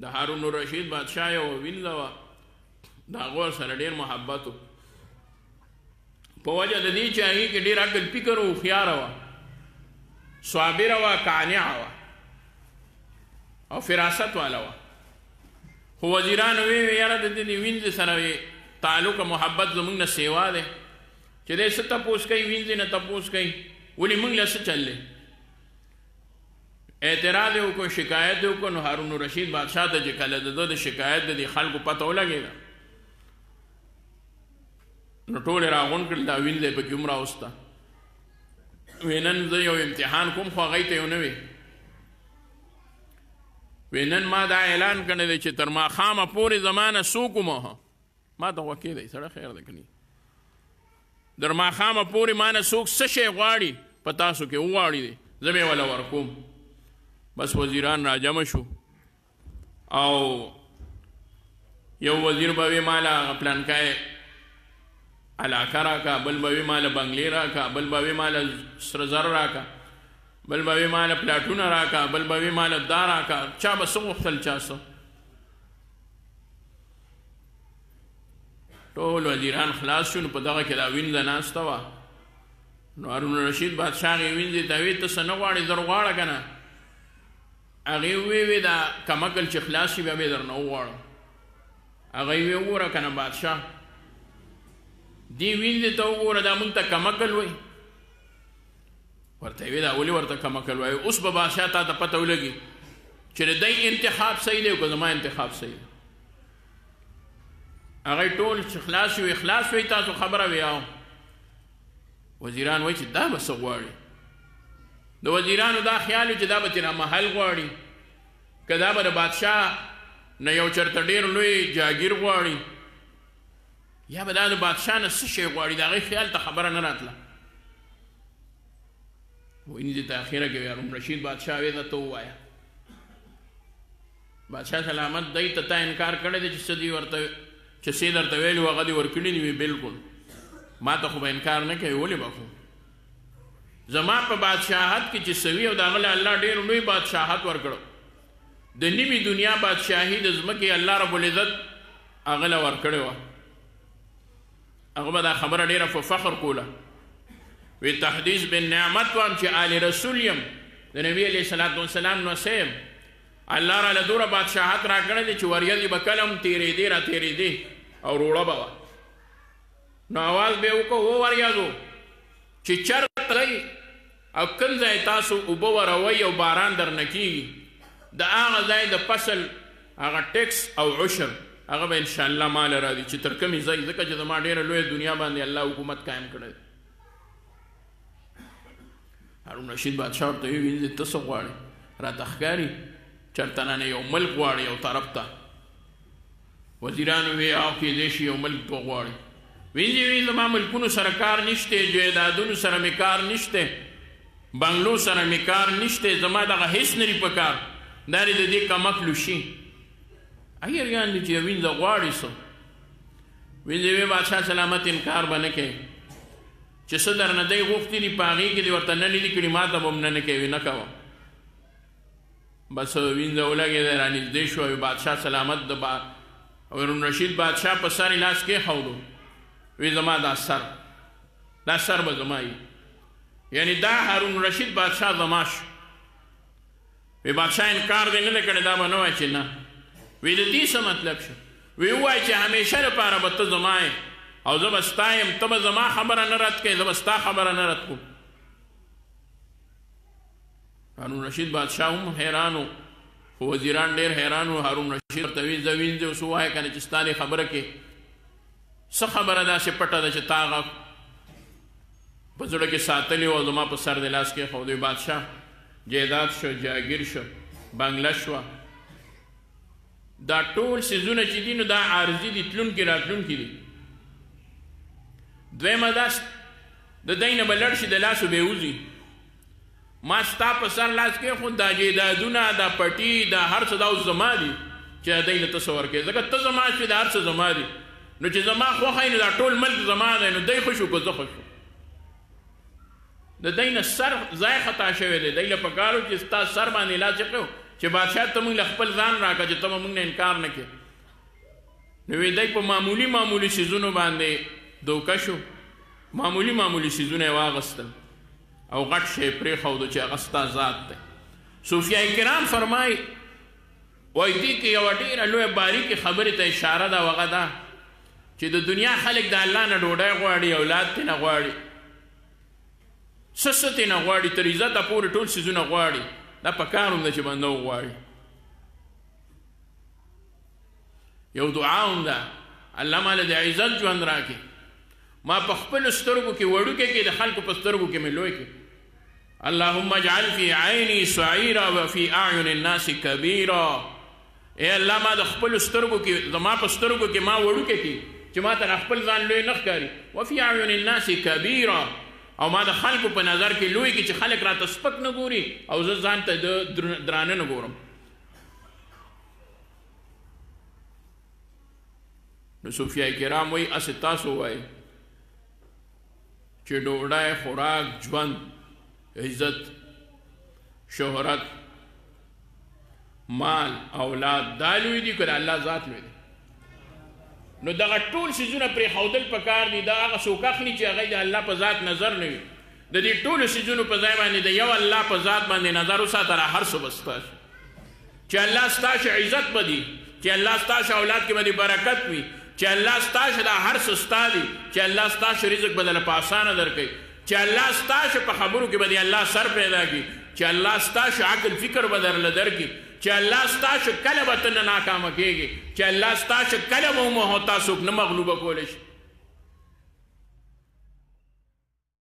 د هارون الرشید بادشاه یو وینځه وه د هغو سره ډېر محبت و په وجه د دې چې هغې کې ډېر عقل فکر و هوښیاره وه صابره وه قانعه وه او فراست والا وه خو وزیرانو ویې یاره د دې وینځې سره تعلق محبت زموږ نه سیوا دی چې دی څه تپوس کوي وینځې نه تپوس کوي ولې موږ له څه چل دی اعتراض یې وکړو شکایت یې وکړو نو هارون الرشید بادشاه ته چې کله د ده د شکایت د دې خلکو پته ولګېده نو ټول یې راغونډ کړل دا وینځه یې پکې هم راوسته وی نن زه یو امتحان کوم خو هغوی ته یو نه وي وی نن ما دا اعلان کړی دی چې تر ماښامه پورې زما نه څوک وموهه ما ته غوږ کېدی سړی خیر دی که نه در ماښامه پورې ما نه څوک څه شی غواړي په تاسو کې وغواړي دی زه به یې وله ورکوم بس وزیران راجمع شو او یو وزیر به وی ماله هغه پلانکی علاقه راکه بل به وی ماله بنګلې راکه بل به وی ماله سره زر راکه بل به وی ماله پلاټونه راکه بل به وی ماله دا راکه چا به څه غوښتل چا څه ټول وزیران خلاص شو نو په دغه کې دا وینځه ناسته وه نو هارون الرشید بادشاه هغې وینځې ته وی ته څه نه غواړې زر غواړه که نه هغې وی دا کمکل چې خلاص شي بیا به یې درنه وغواړم هغې وی وګوره که نه بادشاه دې وینځې ته وګوره دا مونږ ته کمکل وایي ورته وی دا ولې ورته کمکل وایي اوس به بادشاه تا ته پته ولګي چې د دی انتخاب صحیح دی او که زما انتخاب صحیح دی هغې ټول چې خلاص شو اخلاص وی تاسو خبره ویاو وزیران وایي چې دا به څه غواړي د وزیرانو دا خیال و چې دا به تېنا محل غواړي که دا به د بادشاه نه یو چېرته ډېر لوی جاګیر غواړي یا به دا د بادشاه نه څه شی غواړي د هغې خیال ته خبره نه راتله وینځې ته اخره کې هارون رشید بادشاه وی ته ووایه بادشاه سلامت دی ته تا انکار کړی دی چې څه دي ورته چې څه درته ویلي وو هغه دې ورکړي دي وي بلکل ما ته خو به انکار نه کوي ولې به خو زما په بادشاهت کې چې سوي او د هغه له الله ډېر لوی بادشاهت ورکړو د نیمې دنیا بادشاهي د ځمکې الله رب العزت هغه له ورکړې وه هغه به دا خبره ډېره په فخر کوله وی تحدیث بالنعمت وم چې آل رسول یم د نبي علیه صلات وسلام نوسی یم الله راله دومره بادشاهت راکړی دی چې وریځې به کله هم تېرېدې را تېرېدې او روړه به وه نو اواز به یې وکړو و وریځو چې چرته دی او کوم ځای تاسو اوبه وروئ او باران درنه کېږي د هغه ځای د فصل هغه ټیکس او عشر هغه به انشاءالله ماله راځي چې تر کومې ځای ځکه چې زما ډېره لویه دنیا باندې الله حکومت قایم کړی دی هارون رشید بادشاه ورته ویې وینځې ته څه غواړې راته ښکاري چېرته نه یو ملک غواړي یو طرف ته وزیرانو وی او کېدی شي یو ملک تو غواړي وینځې وی زما ملکونو سره کار نشته جایدادونو سره مې کار نشته بنګلو سره مې کار نشته زما دغه هېڅ نه دي په کار دا دې د دې کمکلو شي اګریان دي چې وینځه غواړي څه وینځې وی بادشاه سلامت انکار به نه کوي چې څه درنه دی غوښتي دي په هغې کې دې ورته نه لیدي کړي ما ته به هم نه کوي نه کوه بس وینځه ولګېده رانږدې شو بادشاه سلامت د هارون رشید بادشاه په سر لاس کېښودو وی زما دا سر به زما یعنی دا هارون رشید بادشاه زما شو وی بادشاه انکار دی نه دی کړی دا به نه وایي چې نه وی د دې څه مطلب شو وی ووایي چې همیشه لپاره به ته زما یې او زه به ستا یم ته به زما خبره نه رد کوې زه به ستا خبره نه رد کوم هارون رشید بادشاه هم حیران و خو وزیران ډېر حیران و هارون رشید ورته وی زه وینځې اوس ووایه که نه چې ستا دې خبره کې څه خبره داسې پټه ده چې تا هغه په زړه کې ساتلې وه او زما په سر دې لاس کېښودی بادشاه جایداد شو جاګیر شو بنګله شوه دا ټول څیزونه چې دي نو دا عارضي دي تلونکي راتلونکي دي دویمه دا د دی نه به لړ شي د لاسو به وځي ما ستا په سر لاس کېښود دا جایدادونه دا پټي دا هر څه دا اوس زما دي چې د دی نه ته څه ورکوې ځکه ته زما شوې دا هر څه زما دي نو چې زما خوښه نو دا ټول ملک زما دی نو دی خوښ و که زه خوښ د دی نه سر ځای خطا شوی دی دی له پکار و چې ستا سر باندې لاس یې کړو چې بادشاه ته موږ له خپل ځان راکړه چې ته به موږ نه انکار نه کړې. نو دی په معمولي څیزونو باندې دوکه شو، معمولي څیزونه یې واغستل او غټ شی یې پرېښودو چې هغه ستا ذات دی. صوفیای کرام فرمایي وایي دې کې یوه ډېره لویه باریکې خبرې ته اشاره ده، هغه ده چې د دنیا خلک د الله نه ډوډۍ غواړي، اولاد ترې نه غواړي، څه ترې نه غواړي، تر عزته پورې ټول څیزونه غواړي. دا په کار هم ده چې بنده وغواړي. یو دعا هم ده الله ماله د عزت ژوند راکړي، ما په خپلو سترګو کې وړوکی کې د خلکو په سترګو کې مې لوی کړي. اللهم اجعل فی عینی صغیرا وفی اعین الناس کبیرا. ای الله ما د خپلو سترګو کې، زما په سترګو کې ما وړوکی کې چې ما ته خپل ځان لوی نه ښکاري، وفی اعین الناس کبیرا، او ما د خلکو په نظر کې لوی کې چې خلک راته سپک نه ګوري او زه ځان ته درانه نه ګورم. نو صوفیای کرام وایي هسې تاسو وایي چې ډوډۍ، خوراک، ژوند، عزت، شهرت، مال، اولاد دا لوی دي که د الله ذات لوی دی؟ نو دغه ټول څیزونه پرېښودل پکار دي. دا هغه څوک اخلي چې هغه د الله په ذات نظر نه وي. د دې ټولو څیزونو په ځای باندې د یو الله په ذات باندې نظر وساته، را هر څه به ستا شي. چې الله ستا شي عزت به دي، چې الله ستا شي اولاد کې به دې برکت وي، چې الله ستا شي دا هر څه ستا دي، چې الله ستا شي رزق به درله په اسانه درکوي، چې الله ستا شي په خبرو کې به دې الله سر پیدا کړي، چې الله ستا شي عقل فکر به درله درکړي، چې الله ستا شي کله به ته نه ناکامه کېږي، چې الله ستا شي کله به محتاج څوک نه مغلوبه کولی شي.